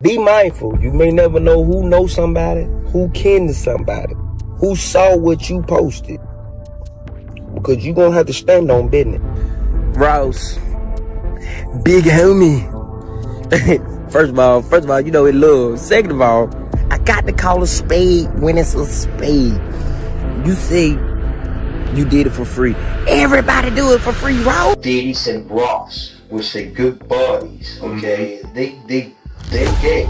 Be mindful. You may never know who knows somebody, who kin to somebody, who saw what you posted. Because you're going to have to stand on business. Ross, big homie. First of all, you know it love. Second of all, I got to call a spade when it's a spade. You say you did it for free. Everybody do it for free, Ross. Diddy and Ross, which they good buddies, okay? They're gay.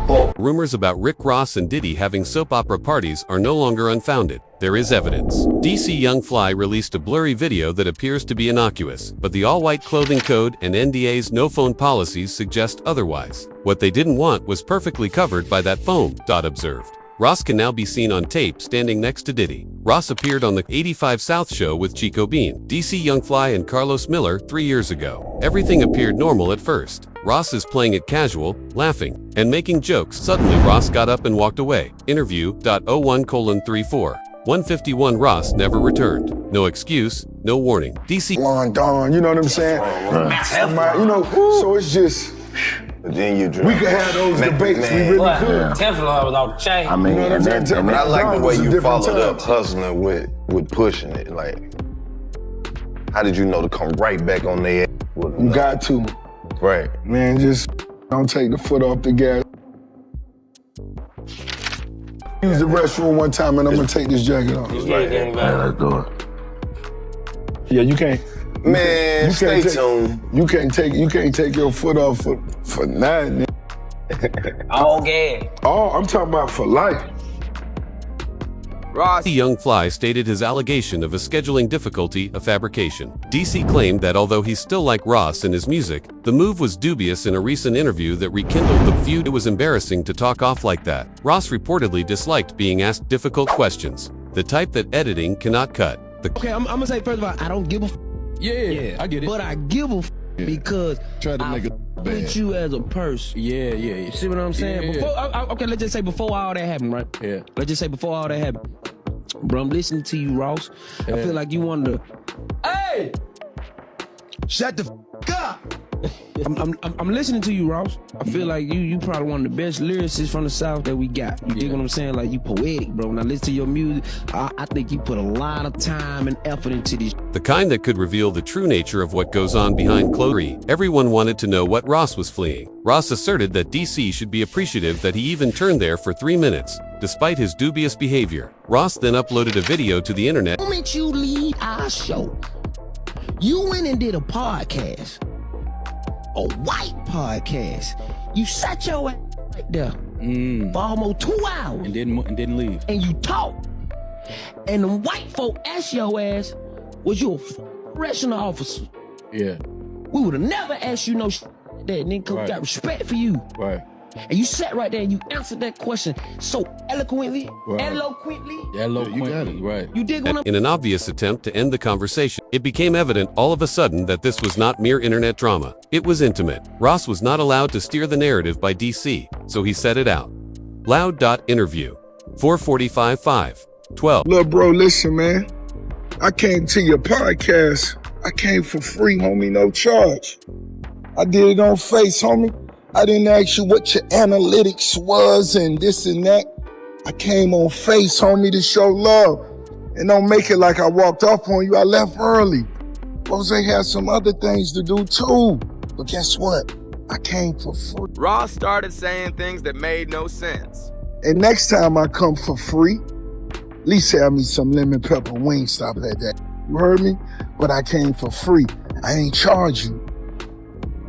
Both. Rumors about Rick Ross and Diddy having soap opera parties are no longer unfounded. There is evidence. DC Young Fly released a blurry video that appears to be innocuous, but the all-white clothing code and NDA's no-phone policies suggest otherwise. What they didn't want was perfectly covered by that foam, Dot observed. Ross can now be seen on tape standing next to Diddy. Ross appeared on the 85 South show with Chico Bean, DC Young Fly and Carlos Miller 3 years ago. Everything appeared normal at first. Ross is playing it casual, laughing, and making jokes. Suddenly Ross got up and walked away. Interview.01:34. 151 Ross never returned. No excuse, no warning. DC Dawn, you know what I'm saying? You know, so it's just... But then you we could have those debates, we really could. Teflon was off the chain. I mean, you know what I'm saying? I like the way you followed up hustling with pushing it. Like, how did you know to come right back on their ass? You got to. Right. Man, just don't take the foot off the gas. Use the restroom one time and I'm gonna take this jacket off. Let's do it. Yeah, you can't. Man, stay tuned. You can't take your foot off for nothing. Oh, yeah. Oh, I'm talking about for life. Ross Young Fly stated his allegation of a scheduling difficulty a fabrication. DC claimed that although he still liked Ross and his music, the move was dubious. In a recent interview that rekindled the feud, it was embarrassing to talk off like that. Ross reportedly disliked being asked difficult questions, the type that editing cannot cut. Okay, I'm gonna say first of all, I don't give a Yeah, I get it. But I give a because Try to make it bad. put you as a person. Yeah. You see what I'm saying? Yeah. Before, okay, let's just say before all that happened, right? Yeah. Let's just say before all that happened. Bro, I'm listening to you, Ross. Yeah. I feel like you wanted to. Hey! Shut the up. I'm listening to you, Ross. I feel like you probably one of the best lyricists from the South that we got. You dig what I'm saying? Like, you poetic, bro. When I listen to your music, I think you put a lot of time and effort into this. The kind that could reveal the true nature of what goes on behind closed doors. Everyone wanted to know what Ross was fleeing. Ross asserted that DC should be appreciative that he even turned there for 3 minutes, despite his dubious behavior. Ross then uploaded a video to the internet. The moment you leave our show, you went and did a podcast. A white podcast. You sat your ass right there for almost 2 hours. And didn't leave. And you talked. And the white folk asked your ass, was you a correctional officer? Yeah. We would have never asked you no shit like that. And then got respect for you. Right. And you sat right there and you answered that question so eloquently, Right. eloquently. You got it. Right. You dig what I'm In an obvious attempt to end the conversation, it became evident all of a sudden that this was not mere internet drama. It was intimate. Ross was not allowed to steer the narrative by DC, so he said it out. Loud.interview. 445-5-12. Look, bro, listen, man. I came to your podcast. I came for free, homie, no charge. I did it on Face, homie. I didn't ask you what your analytics was and this and that. I came on Face, homie, to show love. And don't make it like I walked off on you. I left early. Rose had some other things to do too. But guess what? I came for free. Ross started saying things that made no sense. And next time I come for free, at least have me some lemon pepper Wingstop at that. You heard me? But I came for free. I ain't charge you.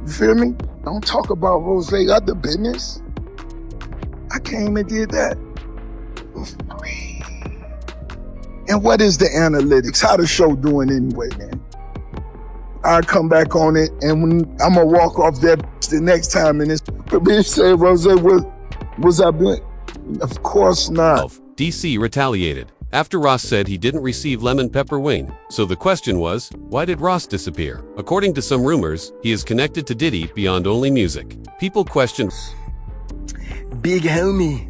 You feel me? Don't talk about Rose other business. I came and did that for free. And what is the analytics? How the show doing anyway, man? I'll come back on it and when I'm gonna walk off that the next time and this bitch say, Rose, was I doing? Of course not. DC retaliated after Ross said he didn't receive lemon pepper wing. So the question was, why did Ross disappear? According to some rumors, he is connected to Diddy beyond only music. People question. Big homie.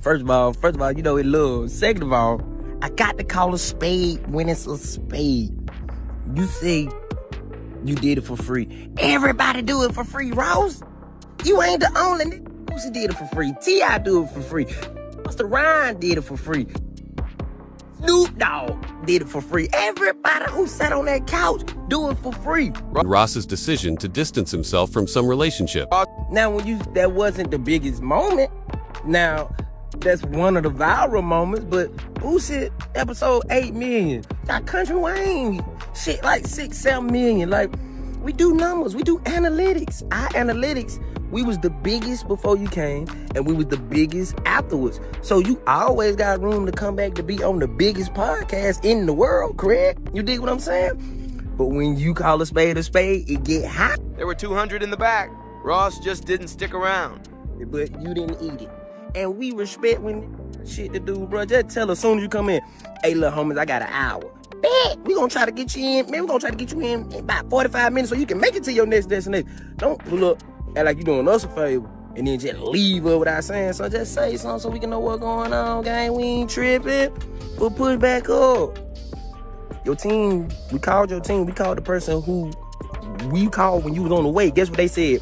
First of all, you know it love. Second of all, I got to call a spade when it's a spade. You say you did it for free. Everybody do it for free, Ross. You ain't the only nigga. Boosie did it for free. T.I. do it for free. Busta Rhymes did it for free. Snoop Dogg did it for free. Everybody who sat on that couch do it for free. Ross's decision to distance himself from some relationship. Now, that wasn't the biggest moment. Now, that's one of the viral moments, but Boosie episode 8 million. Got Country Wayne shit like 6, 7 million. Like, we do numbers, we do analytics. Our analytics, we was the biggest before you came, and we was the biggest afterwards. So you always got room to come back to be on the biggest podcast in the world, correct? You dig what I'm saying? But when you call a spade, it get hot. There were 200 in the back. Ross just didn't stick around. But you didn't eat it. And we respect when shit to do, bro. Just tell us as soon as you come in, hey, little homies, I got an hour. Bet, we gonna try to get you in. Man, we gonna try to get you in about 45 minutes so you can make it to your next destination. Don't pull up, act like you doing us a favor, and then just leave her without saying something. Just say something so we can know what's going on, gang. We ain't tripping. We'll push back up. Your team, we called your team. We called the person who we called when you was on the way. Guess what they said?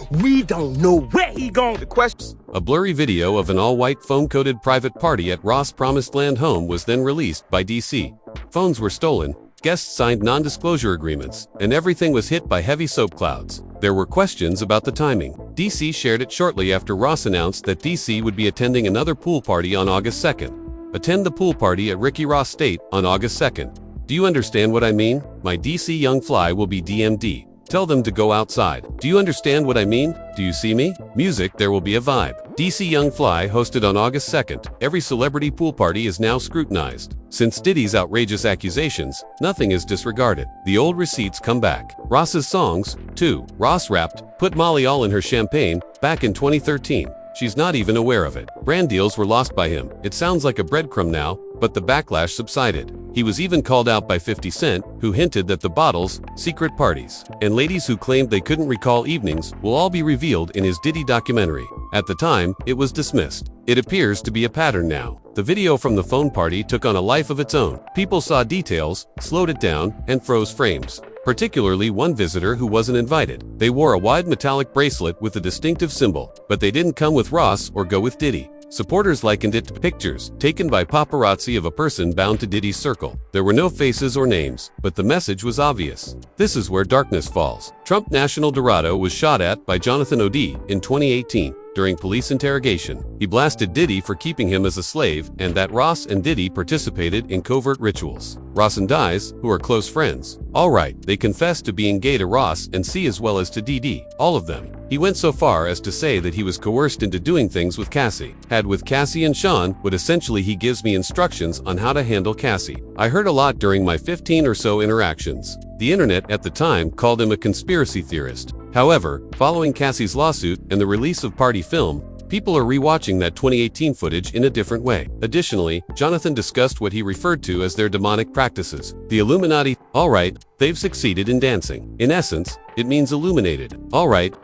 We don't know where he gone. The question. A blurry video of an all-white foam-coated private party at Ross' Promised Land home was then released by DC. Phones were stolen, guests signed non-disclosure agreements, and everything was hit by heavy soap clouds. There were questions about the timing. DC shared it shortly after Ross announced that DC would be attending another pool party on August 2nd. Attend the pool party at Ricky Ross State on August 2nd. Do you understand what I mean? My DC Young Fly will be DMD. Tell them to go outside. Do you understand what I mean? Do you see me? Music, there will be a vibe. DC Young Fly hosted on August 2nd. Every celebrity pool party is now scrutinized. Since Diddy's outrageous accusations, nothing is disregarded. The old receipts come back. Ross's songs, too. Ross rapped, "Put Molly all in her champagne," back in 2013. She's not even aware of it. Brand deals were lost by him. It sounds like a breadcrumb now, but the backlash subsided. He was even called out by 50 Cent, who hinted that the bottles, secret parties, and ladies who claimed they couldn't recall evenings will all be revealed in his Diddy documentary. At the time, it was dismissed. It appears to be a pattern now. The video from the phone party took on a life of its own. People saw details, slowed it down, and froze frames. Particularly one visitor who wasn't invited. They wore a wide metallic bracelet with a distinctive symbol, but they didn't come with Ross or go with Diddy. Supporters likened it to pictures taken by paparazzi of a person bound to Diddy's circle. There were no faces or names, but the message was obvious. This is where darkness falls. Trump National Dorado was shot at by Jonathan O'D in 2018. During police interrogation, he blasted Diddy for keeping him as a slave and that Ross and Diddy participated in covert rituals. Ross and Dice, who are close friends. All right, they confessed to being gay to Ross and C as well as to DD. All of them. He went so far as to say that he was coerced into doing things with Cassie. Had with Cassie and Sean, but essentially he gives me instructions on how to handle Cassie. I heard a lot during my 15 or so interactions. The internet at the time called him a conspiracy theorist. However, following Cassie's lawsuit and the release of Party film, people are rewatching that 2018 footage in a different way. Additionally, Jonathan discussed what he referred to as their demonic practices. The Illuminati, all right, they've succeeded in dancing. In essence, it means illuminated. All right,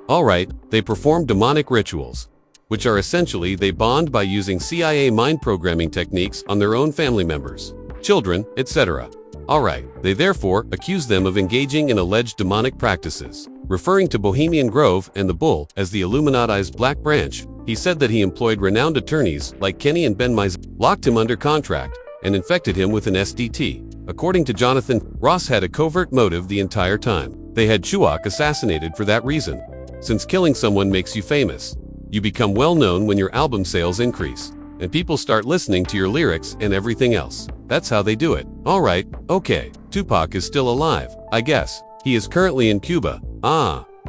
they perform demonic rituals, which are essentially they bond by using CIA mind programming techniques on their own family members, children, etc. Alright, they therefore accuse them of engaging in alleged demonic practices. Referring to Bohemian Grove and the Bull as the Illuminati's Black Branch, he said that he employed renowned attorneys like Kenny and Ben Mizell, locked him under contract, and infected him with an SDT. According to Jonathan, Ross had a covert motive the entire time. They had Chewak assassinated for that reason. Since killing someone makes you famous, you become well known when your album sales increase, and people start listening to your lyrics and everything else. That's how they do it. Alright, okay, Tupac is still alive, I guess. He is currently in Cuba.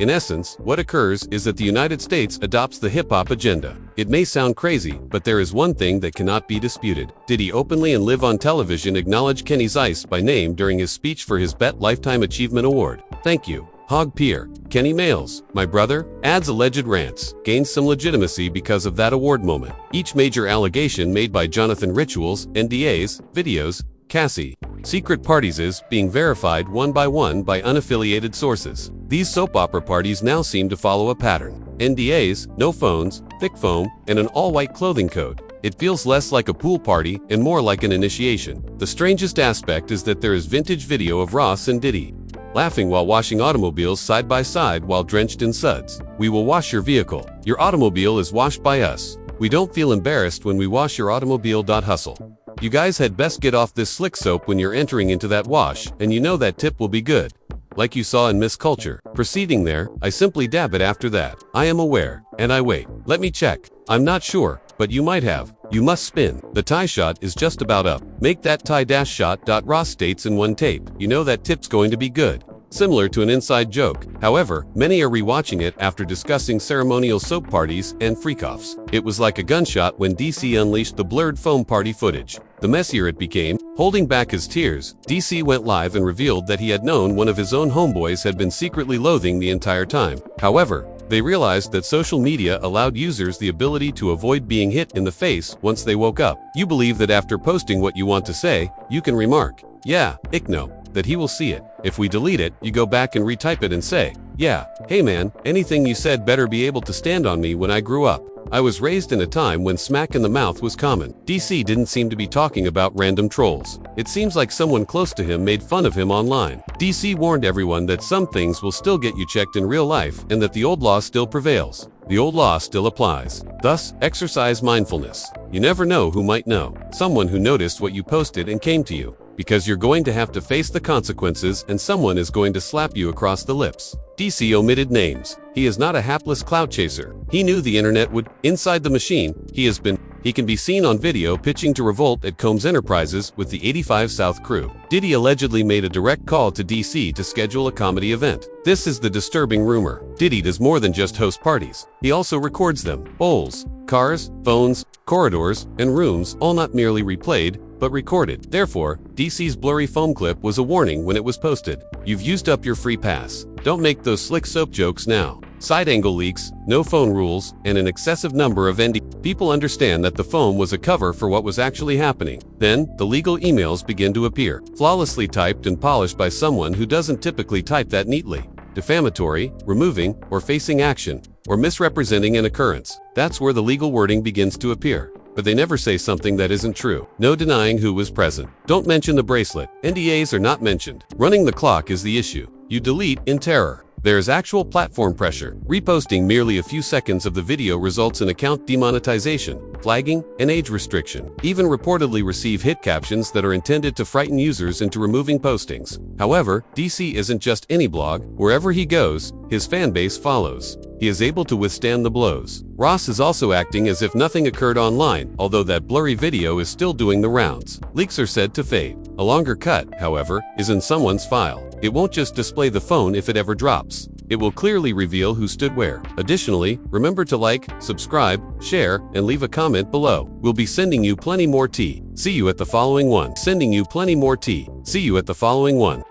In essence, what occurs is that the United States adopts the hip-hop agenda. It may sound crazy, but there is one thing that cannot be disputed. Did he openly and live on television acknowledge Kenny Zeiss by name during his speech for his BET Lifetime Achievement Award? Thank you. Hog Pier, Kenny Males, my brother, adds alleged rants, gains some legitimacy because of that award moment. Each major allegation made by Jonathan rituals, NDAs, videos, Cassie, secret parties is being verified one by unaffiliated sources. These soap opera parties now seem to follow a pattern. NDAs, no phones, thick foam, and an all-white clothing code. It feels less like a pool party and more like an initiation. The strangest aspect is that there is vintage video of Ross and Diddy. laughing while washing automobiles side by side while drenched in suds. We will wash your vehicle. Your automobile is washed by us. We don't feel embarrassed when we wash your automobile. Hustle. You guys had best get off this slick soap when you're entering into that wash, and you know that tip will be good. Like you saw in Miss Culture. Proceeding there, I simply dab it after that. I am aware, and I wait. Let me check. I'm not sure, but you might have. You must spin. The tie shot is just about up. Make that tie dash shot. Ross states in one tape. You know that tip's going to be good. Similar to an inside joke. However, many are rewatching it after discussing ceremonial soap parties and freak-offs. It was like a gunshot when DC unleashed the blurred foam party footage. The messier it became, holding back his tears, DC went live and revealed that he had known one of his own homeboys had been secretly loathing the entire time. However, they realized that social media allowed users the ability to avoid being hit in the face once they woke up. You believe that after posting what you want to say, you can remark, "Yeah, Ickno," that he will see it. If we delete it, you go back and retype it and say, "Yeah, hey man, anything you said better be able to stand on me when I grew up. I was raised in a time when smack in the mouth was common." DC didn't seem to be talking about random trolls. It seems like someone close to him made fun of him online. DC warned everyone that some things will still get you checked in real life and that the old law still prevails. The old law still applies. Thus, exercise mindfulness. You never know who might know. Someone who noticed what you posted and came to you. Because you're going to have to face the consequences and someone is going to slap you across the lips. DC omitted names. He is not a hapless clout chaser. He knew the internet would. Inside the machine, he can be seen on video pitching to revolt at Combs Enterprises with the 85 South crew. Diddy allegedly made a direct call to DC to schedule a comedy event. This is the disturbing rumor. Diddy does more than just host parties. He also records them. Bowls, cars, phones, corridors, and rooms, all not merely replayed, but recorded. Therefore, DC's blurry foam clip was a warning when it was posted. You've used up your free pass. Don't make those slick soap jokes now. Side angle leaks, no phone rules, and an excessive number of people understand that the foam was a cover for what was actually happening. Then, the legal emails begin to appear, flawlessly typed and polished by someone who doesn't typically type that neatly. Defamatory, removing, or facing action, or misrepresenting an occurrence. That's where the legal wording begins to appear. But they never say something that isn't true. No denying who was present. Don't mention the bracelet. NDAs are not mentioned. Running the clock is the issue. You delete in terror. There is actual platform pressure. Reposting merely a few seconds of the video results in account demonetization, flagging, and age restriction. Even reportedly receive hit captions that are intended to frighten users into removing postings. However, DC isn't just any blog. Wherever he goes, his fan base follows. He is able to withstand the blows. Ross is also acting as if nothing occurred online, although that blurry video is still doing the rounds. Leaks are said to fade. A longer cut, however, is in someone's file. It won't just display the phone if it ever drops. It will clearly reveal who stood where. Additionally, remember to like, subscribe, share, and leave a comment below. We'll be sending you plenty more tea. See you at the following one.